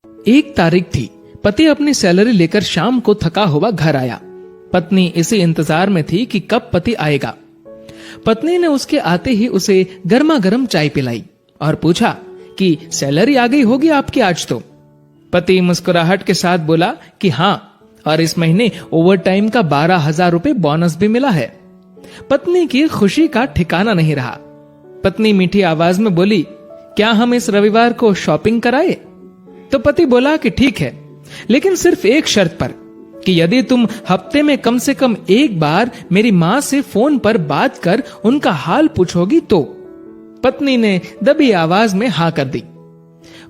एक तारीख थी। पति अपनी सैलरी लेकर शाम को थका हुआ घर आया। पत्नी इसी इंतजार में थी कि कब पति आएगा। पत्नी ने उसके आते ही उसे गर्मा गर्म चाय पिलाई और पूछा कि सैलरी आ गई होगी आपकी आज तो। पति मुस्कुराहट के साथ बोला कि हाँ, और इस महीने ओवर टाइम का 12,000 रुपए बोनस भी मिला है। पत्नी की खुशी का ठिकाना नहीं रहा। पत्नी मीठी आवाज में बोली, क्या हम इस रविवार को शॉपिंग कराए? तो पति बोला कि ठीक है, लेकिन सिर्फ एक शर्त पर, कि यदि तुम हफ्ते में कम से कम एक बार मेरी माँ से फोन पर बात कर उनका हाल पूछोगी तो। पत्नी ने दबी आवाज में हाँ कर दी।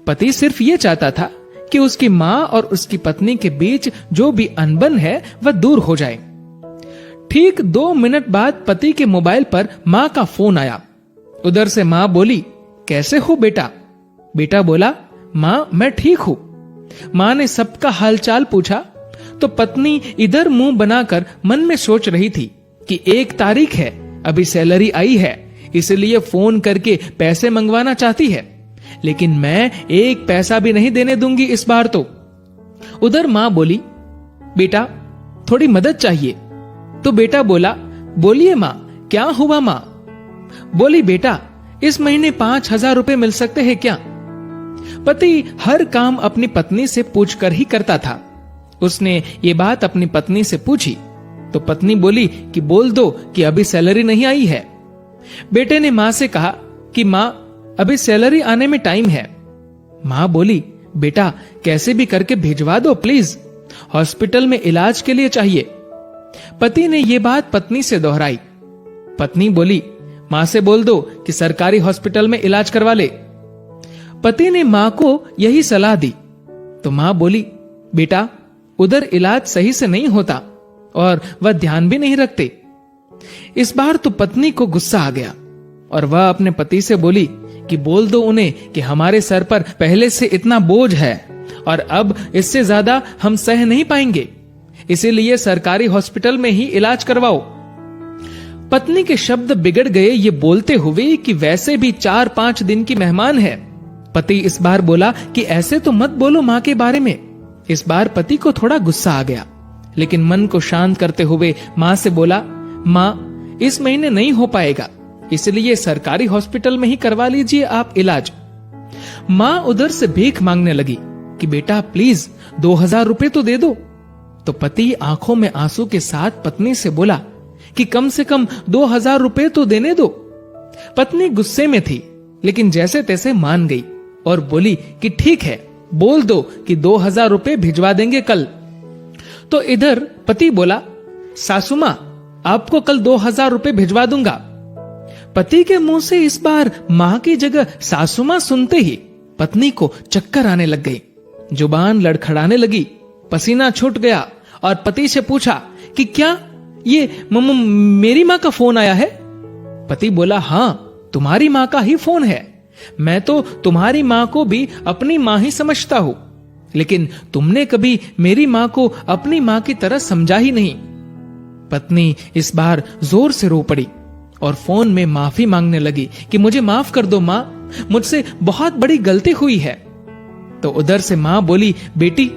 पति सिर्फ ये चाहता था कि उसकी माँ और उसकी पत्नी के बीच जो भी अनबन है वह दूर हो जाए। ठीक 2 मिनट बाद पति के मोबाइल पर माँ का फोन आया। उधर से माँ बोली, कैसे हो बेटा? बेटा बोला, माँ मैं ठीक हूं। माँ ने सबका हालचाल पूछा तो पत्नी इधर मुंह बनाकर मन में सोच रही थी कि 1 तारीख है, अभी सैलरी आई है, इसलिए फोन करके पैसे मंगवाना चाहती है, लेकिन मैं 1 पैसा भी नहीं देने दूंगी इस बार तो। उधर माँ बोली, बेटा थोड़ी मदद चाहिए। तो बेटा बोला, बोलिए माँ, क्या हुआ माँ? बोली, बेटा इस महीने 5,000 रुपए मिल सकते हैं क्या? पति हर काम अपनी पत्नी से पूछकर ही करता था। उसने ये बात अपनी पत्नी से पूछी तो पत्नी बोली कि बोल दो कि अभी सैलरी नहीं आई है। बेटे ने माँ से कहा कि माँ अभी सैलरी आने में टाइम है। माँ बोली, बेटा कैसे भी करके भिजवा दो प्लीज, हॉस्पिटल में इलाज के लिए चाहिए। पति ने ये बात पत्नी से दोहराई। पत्नी बोली, माँ से बोल दो कि सरकारी हॉस्पिटल में इलाज करवा ले। पति ने माँ को यही सलाह दी तो माँ बोली, बेटा उधर इलाज सही से नहीं होता और वह ध्यान भी नहीं रखते। इस बार तो पत्नी को गुस्सा आ गया और वह अपने पति से बोली कि बोल दो उन्हें कि हमारे सर पर पहले से इतना बोझ है और अब इससे ज्यादा हम सह नहीं पाएंगे, इसीलिए सरकारी हॉस्पिटल में ही इलाज करवाओ। पत्नी के शब्द बिगड़ गए ये बोलते हुए कि वैसे भी 4-5 दिन की मेहमान है। पति इस बार बोला कि ऐसे तो मत बोलो माँ के बारे में। इस बार पति को थोड़ा गुस्सा आ गया, लेकिन मन को शांत करते हुए माँ से बोला, माँ इस महीने नहीं हो पाएगा, इसलिए सरकारी हॉस्पिटल में ही करवा लीजिए आप इलाज। माँ उधर से भीख मांगने लगी कि बेटा प्लीज 2,000 रुपए तो दे दो। तो पति आंखों में आंसू के साथ पत्नी से बोला कि कम से कम 2,000 रुपए तो देने दो। पत्नी गुस्से में थी, लेकिन जैसे तैसे मान गई और बोली कि ठीक है, बोल दो कि 2,000 रुपए भिजवा देंगे कल। तो इधर पति बोला, सासू माँ आपको कल 2,000 रुपए भिजवा दूंगा। पति के मुंह से इस बार माँ की जगह सासू माँ सुनते ही पत्नी को चक्कर आने लग गई, जुबान लड़खड़ाने लगी, पसीना छूट गया और पति से पूछा कि क्या ये मेरी माँ का फोन आया है? पति बोला, हाँ तुम्हारी माँ का ही फोन है। मैं तो तुम्हारी माँ को भी अपनी माँ ही समझता हूँ, लेकिन तुमने कभी मेरी माँ को अपनी माँ की तरह समझा ही नहीं। पत्नी इस बार जोर से रो पड़ी और फोन में माफी मांगने लगी कि मुझे माफ कर दो माँ, मुझसे बहुत बड़ी गलती हुई है। तो उधर से माँ बोली, बेटी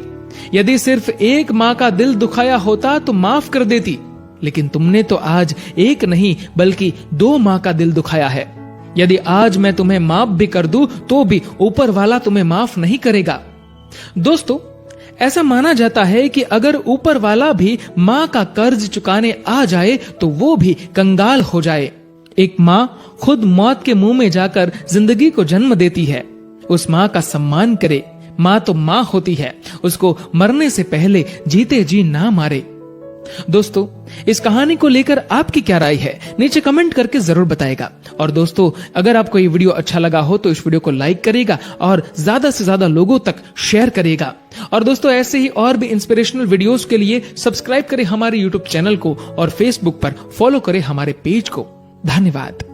यदि सिर्फ एक माँ का दिल दुखाया होता तो माफ कर देती, लेकिन तुमने तो आज एक नहीं बल्कि 2 माँ का दिल दुखाया है। यदि आज मैं तुम्हें माफ भी कर दूं तो भी ऊपर वाला तुम्हें माफ नहीं करेगा। दोस्तों, ऐसा माना जाता है कि अगर ऊपर वाला भी माँ का कर्ज चुकाने आ जाए तो वो भी कंगाल हो जाए। एक माँ खुद मौत के मुंह में जाकर जिंदगी को जन्म देती है। उस माँ का सम्मान करे। माँ तो माँ होती है, उसको मरने से पहले जीते जी ना मारे। दोस्तों, इस कहानी को लेकर आपकी क्या राय है नीचे कमेंट करके जरूर बताएगा। और दोस्तों, अगर आपको ये वीडियो अच्छा लगा हो तो इस वीडियो को लाइक करेगा और ज्यादा से ज्यादा लोगों तक शेयर करेगा। और दोस्तों, ऐसे ही और भी इंस्पिरेशनल वीडियोस के लिए सब्सक्राइब करें हमारे यूट्यूब चैनल को और फेसबुक पर फॉलो करें हमारे पेज को। धन्यवाद।